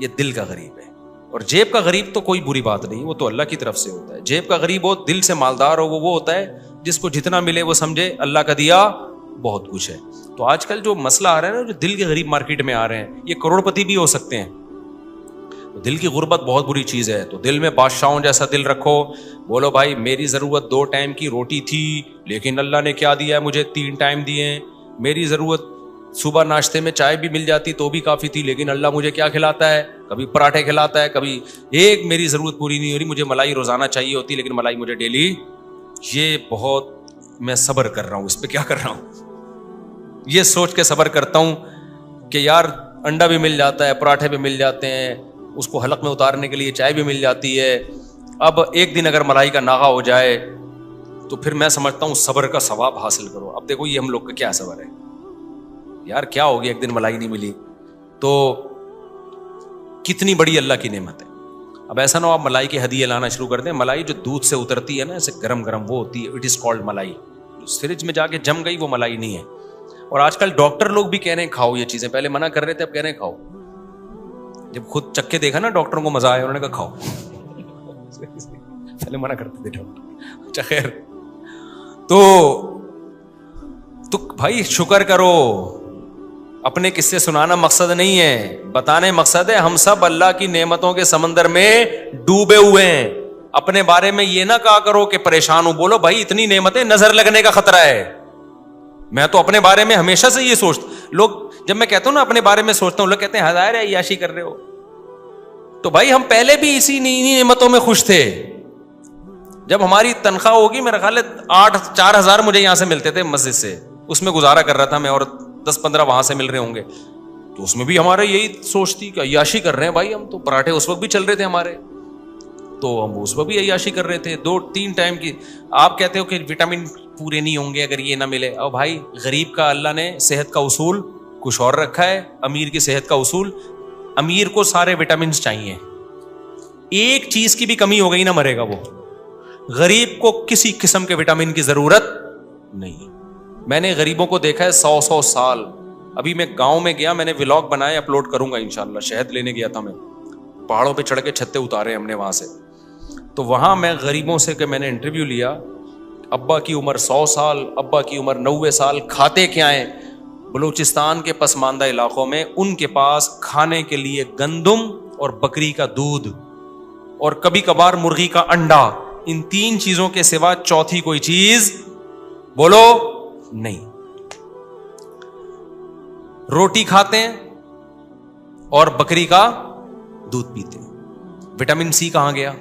یہ دل کا غریب ہے. اور جیب کا غریب تو کوئی بری بات نہیں, وہ تو اللہ کی طرف سے ہوتا ہے. جیب کا غریب ہو, دل سے مالدار ہو, وہ ہوتا ہے جس کو جتنا ملے وہ سمجھے اللہ کا دیا بہت کچھ ہے. تو آج کل جو مسئلہ آ رہا ہے نا, جو دل کے غریب مارکیٹ میں آ رہے ہیں, یہ کروڑ پتی بھی ہو سکتے ہیں. دل کی غربت بہت بری چیز ہے. تو دل میں بادشاہوں جیسا دل رکھو, بولو بھائی میری ضرورت 2 ٹائم کی روٹی تھی, لیکن اللہ نے کیا دیا ہے مجھے 3 ٹائم دیے ہیں. میری ضرورت صبح ناشتے میں چائے بھی مل جاتی تو بھی کافی تھی, لیکن اللہ مجھے کیا کھلاتا ہے, کبھی پراٹھے کھلاتا ہے, کبھی ایک میری ضرورت پوری نہیں ہو رہی, مجھے ملائی روزانہ چاہیے ہوتی, لیکن ملائی مجھے ڈیلی. یہ بہت میں صبر کر رہا ہوں, اس پہ کیا کر رہا ہوں, یہ سوچ کے صبر کرتا ہوں کہ یار انڈا بھی مل جاتا ہے, پراٹھے بھی مل جاتے ہیں, اس کو حلق میں اتارنے کے لیے چائے بھی مل جاتی ہے. اب ایک دن اگر ملائی کا ناغہ ہو جائے تو پھر میں سمجھتا ہوں صبر کا ثواب حاصل کرو. اب دیکھو یہ ہم لوگ کا کیا صبر ہے یار, کیا ہو گیا ایک دن ملائی نہیں ملی تو کتنی بڑی اللہ کی نعمت ہے. اب ایسا نہ ہو آپ ملائی کے ہدیے لانا شروع کر دیں. ملائی جو دودھ سے اترتی ہے نا ایسے گرم گرم, وہ ہوتی ہے, it is called malai. Fridge میں جا کے جم گئی وہ ملائی نہیں ہے. اور آج کل ڈاکٹر لوگ بھی کہہ رہے ہیں کھاؤ یہ چیزیں, پہلے منع کر رہے تھے اب کہہ رہے ہیں کھاؤ. جب خود چکھ کے دیکھا نا ڈاکٹروں کو مزہ آیا, انہوں نے کہا کھاؤ. پہلے منع کرتے تھے ڈاکٹر. اچھا خیر, تو بھائی شکر کرو. اپنے قصے سنانا مقصد نہیں ہے, بتانے مقصد ہے. ہم سب اللہ کی نعمتوں کے سمندر میں ڈوبے ہوئے ہیں. اپنے بارے میں یہ نہ کہا کرو کہ پریشان ہوں, بولو بھائی اتنی نعمتیں, نظر لگنے کا خطرہ ہے. میں تو اپنے بارے میں ہمیشہ سے یہ سوچتا, لوگ جب میں کہتا ہوں نا اپنے بارے میں سوچتا ہوں, لوگ کہتے ہیں ہزار ہے عیاشی کر رہے ہو. تو بھائی ہم پہلے بھی اسی نعمتوں میں خوش تھے. جب ہماری تنخواہ ہوگی, میرا خیال ہے 4,000 مجھے یہاں سے ملتے تھے مسجد سے, اس میں گزارا کر رہا تھا میں, اور 10-15 وہاں سے مل رہے ہوں گے. تو اس میں بھی ہمارے یہی سوچ تھی کہ عیاشی کر رہے ہیں بھائی ہم تو. پراٹھے اس وقت بھی چل رہے تھے ہمارے, تو ہم اس وقت بھی عیاشی کر رہے تھے. 2-3 ٹائم کی. آپ کہتے ہو کہ وٹامن پورے نہیں ہوں گے اگر یہ نہ ملے. اور بھائی غریب کا اللہ نے صحت کا اصول کچھ اور رکھا ہے, امیر کی صحت کا اصول. امیر کو سارے وٹامنس چاہیے, ایک چیز کی بھی کمی ہو گئی نہ مرے گا وہ. غریب کو کسی قسم کے وٹامن کی ضرورت نہیں. میں نے غریبوں کو دیکھا ہے 100 سال. ابھی میں گاؤں میں گیا, میں نے ولاگ بنائے, اپلوڈ کروں گا انشاءاللہ. شہد لینے گیا تھا میں, پہاڑوں پہ چڑھ کے چھتے اتارے ہم نے وہاں سے. تو وہاں میں غریبوں سے کہ میں نے انٹرویو لیا, ابا کی عمر 100 سال, ابا کی عمر 90 سال, کھاتے کیا ہیں؟ بلوچستان کے پسماندہ علاقوں میں ان کے پاس کھانے کے لیے گندم اور بکری کا دودھ اور کبھی کبھار مرغی کا انڈا, ان 3 چیزوں کے سوا چوتھی کوئی چیز بولو نہیں. روٹی کھاتے ہیں اور بکری کا دودھ پیتے ہیں. وٹامن سی کہاں گیا؟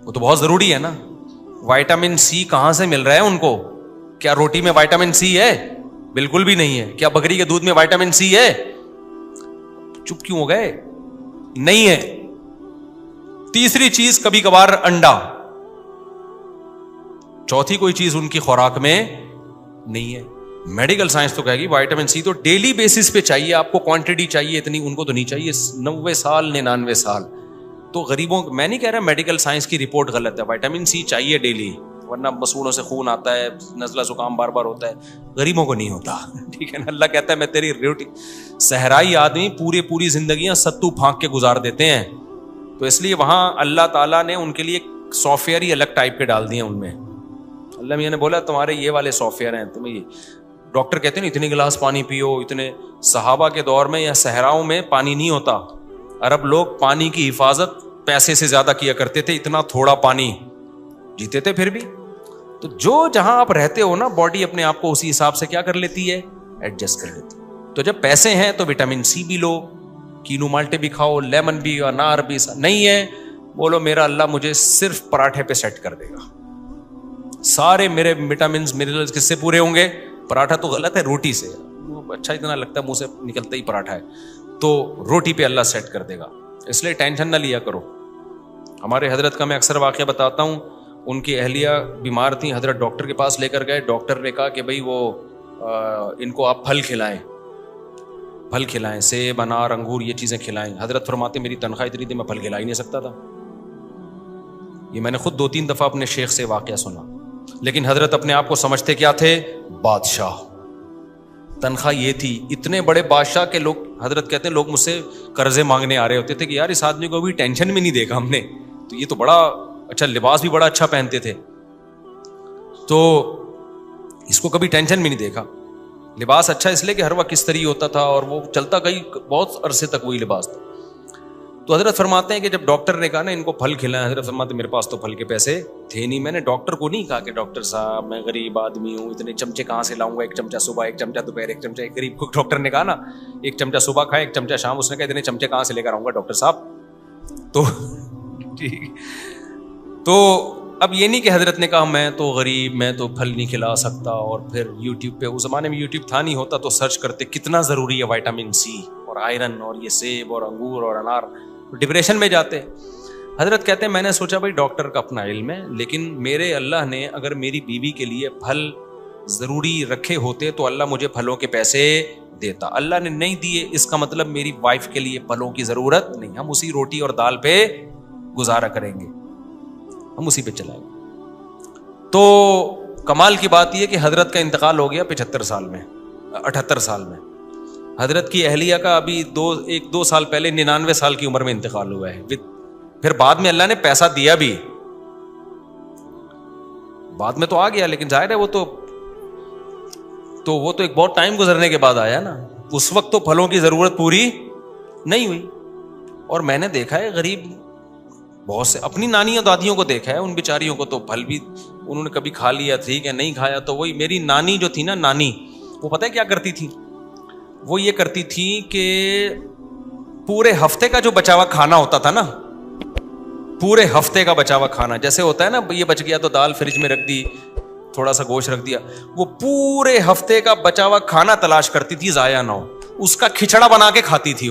وہ تو بہت ضروری ہے نا. وائٹامن سی کہاں سے مل رہا ہے ان کو؟ کیا روٹی میں وائٹامن سی ہے؟ بالکل بھی نہیں ہے. کیا بکری کے دودھ میں وائٹامن سی ہے؟ چپ کیوں ہو گئے؟ نہیں ہے. تیسری چیز کبھی کبھار انڈا, چوتھی کوئی چیز ان کی خوراک میں نہیں ہے. میڈیکل سائنس تو کہے گی وائٹامن سی تو ڈیلی بیسس پہ چاہیے آپ کو, کوانٹٹی چاہیے اتنی, ان کو تو نہیں چاہیے. 90 سال 99 سال. تو غریبوں, میں نہیں کہہ رہا میڈیکل سائنس کی رپورٹ غلط ہے, وائٹامن سی چاہیے ڈیلی, ورنہ مسوڑوں سے خون آتا ہے, نزلہ زکام بار بار ہوتا ہے. غریبوں کو نہیں ہوتا, ٹھیک ہے نا. اللہ کہتا ہے میں تیری روٹی. صحرائی آدمی پوری زندگیاں ستو پھانک کے گزار دیتے ہیں, تو اس لیے وہاں اللہ تعالیٰ نے ان کے لیے سافٹ ویئر ہی الگ ٹائپ کے ڈال دیے ان میں. اللہ میاں نے بولا تمہارے یہ والے سافٹ ویئر ہیں, تمہیں یہ ڈاکٹر کہتے ہیں نا اتنے گلاس پانی پیو, اتنے. صحابہ کے دور میں یا صحراؤں میں پانی نہیں ہوتا. عرب لوگ پانی کی حفاظت پیسے سے زیادہ کیا کرتے تھے, اتنا تھوڑا پانی جیتے تھے پھر بھی. تو جو جہاں آپ رہتے ہو نا, باڈی اپنے آپ کو اسی حساب سے کیا کر لیتی ہے, ایڈجسٹ کر لیتی. تو جب پیسے ہیں تو وٹامن سی بھی لو, کینو مالٹے بھی کھاؤ, لیمن بھی, انار بھی. نہیں ہے بولو میرا اللہ مجھے صرف پراٹھے پہ سیٹ کر دے گا, سارے میرے وٹامنز منرلز کس سے پورے ہوں گے؟ پراٹھا تو غلط ہے, روٹی سے. اچھا اتنا لگتا ہے منہ سے نکلتا ہی پراٹھا ہے, تو روٹی پہ اللہ سیٹ کر دے گا. اس لیے ٹینشن نہ لیا کرو. ہمارے حضرت کا میں اکثر واقعہ بتاتا ہوں, ان کی اہلیہ بیمار تھیں, حضرت ڈاکٹر کے پاس لے کر گئے. ڈاکٹر نے کہا کہ بھائی وہ ان کو آپ پھل کھلائیں, سیب, انار, انگور, یہ چیزیں کھلائیں. حضرت فرماتے میری تنخواہ اتنی تھی میں پھل کھلا ہی نہیں سکتا تھا. یہ میں نے خود 2-3 دفعہ اپنے شیخ سے واقعہ سنا. لیکن حضرت اپنے آپ کو سمجھتے کیا تھے؟ بادشاہ. تنخواہ یہ تھی. اتنے بڑے بادشاہ کے لوگ, حضرت کہتے ہیں لوگ مجھ سے قرضے مانگنے آ رہے ہوتے تھے کہ یار اس آدمی کو ابھی ٹینشن میں نہیں دیکھا ہم نے, تو یہ تو بڑا اچھا, لباس بھی بڑا اچھا پہنتے تھے, تو اس کو کبھی ٹینشن میں نہیں دیکھا. لباس اچھا اس لیے کہ ہر وقت استری ہوتا تھا اور وہ چلتا کئی بہت عرصے تک وہی لباس تھا. تو حضرت فرماتے ہیں کہ جب ڈاکٹر نے کہا نا ان کو پھل کھلائیں, حضرت فرماتے ہیں میرے پاس تو پھل کے پیسے تھے نہیں. میں نے ڈاکٹر کو نہیں کہا کہ ڈاکٹر صاحب میں غریب آدمی ہوں, اتنے چمچے کہاں سے لاؤں گا, ایک چمچہ صبح, ایک چمچہ دوپہر, ایک چمچہ. ایک غریب کو ڈاکٹر نے کہا نا ایک چمچہ صبح کھائے, ایک چمچہ شام. اس نے کہا اتنے چمچے کہاں سے لے کر آؤں گا ڈاکٹر صاحب. تو اب یہ نہیں کہ حضرت نے کہا میں تو غریب, میں تو پھل نہیں کھلا سکتا, اور پھر یوٹیوب پہ, اس زمانے میں یوٹیوب تھا نہیں, ہوتا تو سرچ کرتے کتنا ضروری ہے وائٹامن سی اور آئرن اور یہ سیب اور انگور اور انار, ڈپریشن میں جاتے. حضرت کہتے ہیں میں نے سوچا بھائی ڈاکٹر کا اپنا علم ہے, لیکن میرے اللہ نے اگر میری بیوی کے لیے پھل ضروری رکھے ہوتے تو اللہ مجھے پھلوں کے پیسے دیتا. اللہ نے نہیں دیے, اس کا مطلب میری وائف کے لیے پھلوں کی ضرورت نہیں, ہم اسی روٹی اور دال پہ گزارا کریں گے, ہم اسی پہ چلائیں گے. تو کمال کی بات یہ کہ حضرت کا انتقال ہو گیا 75 سال میں, 78 سال میں. حضرت کی اہلیہ کا ابھی 2 سال پہلے 99 سال کی عمر میں انتقال ہوا ہے. پھر بعد میں اللہ نے پیسہ دیا بھی, بعد میں تو آ گیا, لیکن ظاہر ہے وہ تو ایک بہت ٹائم گزرنے کے بعد آیا نا. اس وقت تو پھلوں کی ضرورت پوری نہیں ہوئی. اور میں نے دیکھا ہے غریب بہت سے, اپنی نانیوں دادیوں کو دیکھا ہے, ان بیچاریوں کو تو پھل بھی انہوں نے کبھی کھا لیا ٹھیک ہے, نہیں کھایا تو وہی. میری نانی جو تھی نا, نانی وہ پتہ ہے کیا کرتی تھی, وہ یہ کرتی تھی کہ پورے ہفتے کا جو بچا ہوا کھانا ہوتا تھا نا, پورے ہفتے کا بچا ہوا کھانا, جیسے ہوتا ہے نا یہ بچ گیا تو دال فریج میں رکھ دی, تھوڑا سا گوشت رکھ دیا, وہ پورے ہفتے کا بچا ہوا کھانا تلاش کرتی تھی ضائع نہ ہو, اس کا کھچڑا بنا کے کھاتی تھی.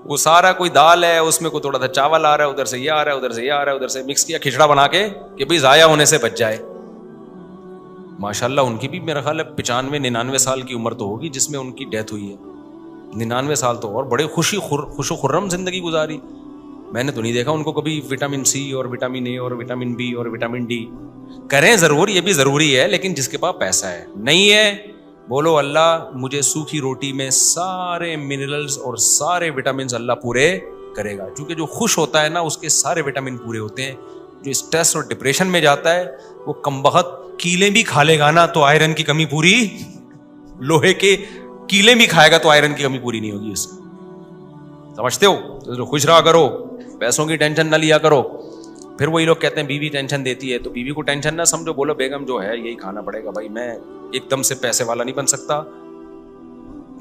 وہ سارا کوئی دال ہے اس میں کوئی تھوڑا سا چاول آ رہا ہے, ادھر سے یہ آ رہا ہے, ادھر سے یہ آ رہا ہے, ادھر سے مکس کیا, کھچڑا بنا کے کہ بھائی ضائع ہونے سے بچ جائے. ماشاءاللہ ان کی بھی میرا خیال ہے 95-99 سال کی عمر تو ہوگی جس میں ان کی ڈیتھ ہوئی ہے. 99 سال تو, اور بڑے خوش و خرم زندگی گزاری. میں نے تو نہیں دیکھا ان کو کبھی وٹامن سی اور وٹامن اے اور وٹامن بی اور وٹامن ڈی. کریں ضرور, یہ بھی ضروری ہے, لیکن جس کے پاس پیسہ ہے, نہیں ہے بولو اللہ مجھے سوکھی روٹی میں سارے منرلز اور سارے وٹامنز اللہ پورے کرے گا. کیونکہ جو خوش ہوتا ہے نا اس کے سارے وٹامن پورے ہوتے ہیں. جو اسٹریس اور ڈپریشن میں جاتا ہے وہ کم بخت کیلیں بھی کھا لے گا نا تو آئرن کی کمی پوری, لوہے کے کیلیں بھی کھائے گا تو آئرن کی کمی پوری نہیں ہوگی اس. سمجھتے ہو, تو خوش رہا کرو, پیسوں کی ٹینشن نہ لیا کرو. پھر وہی لوگ کہتے ہیں بیوی ٹینشن دیتی ہے, تو بیوی کو ٹینشن نہ سمجھو, بولو بیگم جو ہے یہی کھانا پڑے گا بھائی, میں ایک دم سے پیسے والا نہیں بن سکتا,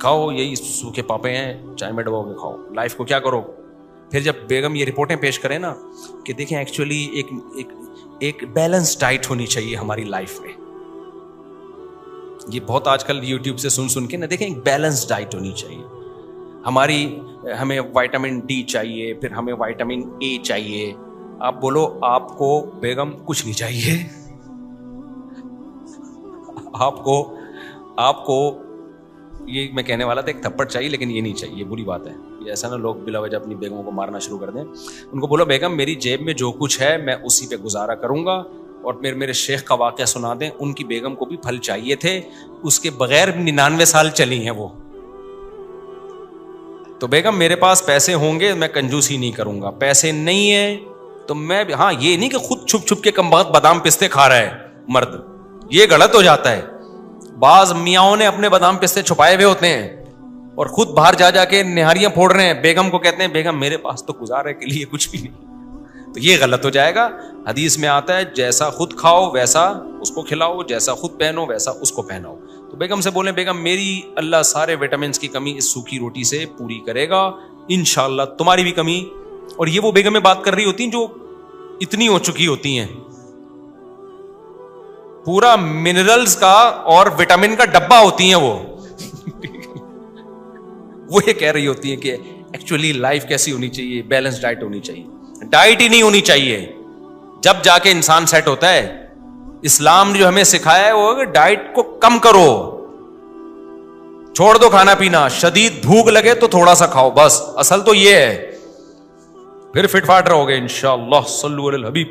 کھاؤ یہی سوکھے پاپے ہیں, چائے میں ڈبو کے کھاؤ, لائف کو کیا کرو. پھر جب بیگم یہ رپورٹیں پیش کریں نا کہ دیکھیں ایکچولی ایک بیلنس ڈائٹ ہونی چاہیے ہماری لائف میں, یہ بہت آج کل یوٹیوب سے سن کے نا, دیکھیں ایک بیلنس ڈائٹ ہونی چاہیے ہماری, ہمیں وائٹامن ڈی چاہیے, پھر ہمیں وائٹامن اے چاہیے. آپ بولو آپ کو بیگم کچھ نہیں چاہیے, آپ کو یہ میں کہنے والا تھا ایک تھپڑ چاہیے, لیکن یہ نہیں چاہیے, بری بات ہے. ایسا نا لوگ بلا وجہ اپنی بیگموں کو مارنا شروع کر دیں. ان کو بولو بیگم میری جیب میں جو کچھ ہے میں اسی پہ گزارا کروں گا. اور میرے شیخ کا واقعہ سنا دیں, ان کی بیگم کو بھی پھل چاہیے تھے, اس کے بغیر 99 سال چلی ہیں وہ. تو بیگم میرے پاس پیسے ہوں گے میں کنجوسی نہیں کروں گا, پیسے نہیں ہے تو میں, ہاں یہ نہیں کہ خود چھپ چھپ کے کم بخت بادام پستے کھا رہا ہے مرد, یہ غلط ہو جاتا ہے. بعض میاں نے اپنے بادام پستے چھپائے ہوئے ہوتے ہیں اور خود باہر جا کے نہاریاں پھوڑ رہے ہیں, بیگم کو کہتے ہیں بیگم میرے پاس تو گزارے کے لیے کچھ بھی نہیں, تو یہ غلط ہو جائے گا. حدیث میں آتا ہے جیسا خود کھاؤ ویسا اس کو کھلاؤ, جیسا خود پہنو ویسا اس کو پہناؤ. تو بیگم سے بولیں بیگم میری اللہ سارے وٹامنس کی کمی اس سوکھی روٹی سے پوری کرے گا انشاءاللہ, تمہاری بھی کمی. اور یہ وہ بیگمیں بات کر رہی ہوتی ہیں جو اتنی ہو چکی ہوتی ہیں, پورا منرلز کا اور وٹامن کا ڈبہ ہوتی ہیں وہ یہ کہہ رہی ہوتی ہیں کہ ایکچولی لائف کیسی ہونی چاہیے, بیلنس ڈائٹ ہونی چاہیے. ڈائٹ ہی نہیں ہونی چاہیے, جب جا کے انسان سیٹ ہوتا ہے. اسلام جو ہمیں سکھایا ہے وہ ڈائٹ کو کم کرو, چھوڑ دو کھانا پینا, شدید بھوک لگے تو تھوڑا سا کھاؤ بس, اصل تو یہ ہے, پھر فٹ فاٹ رہو گے انشاءاللہ. صلو علی الحبیب.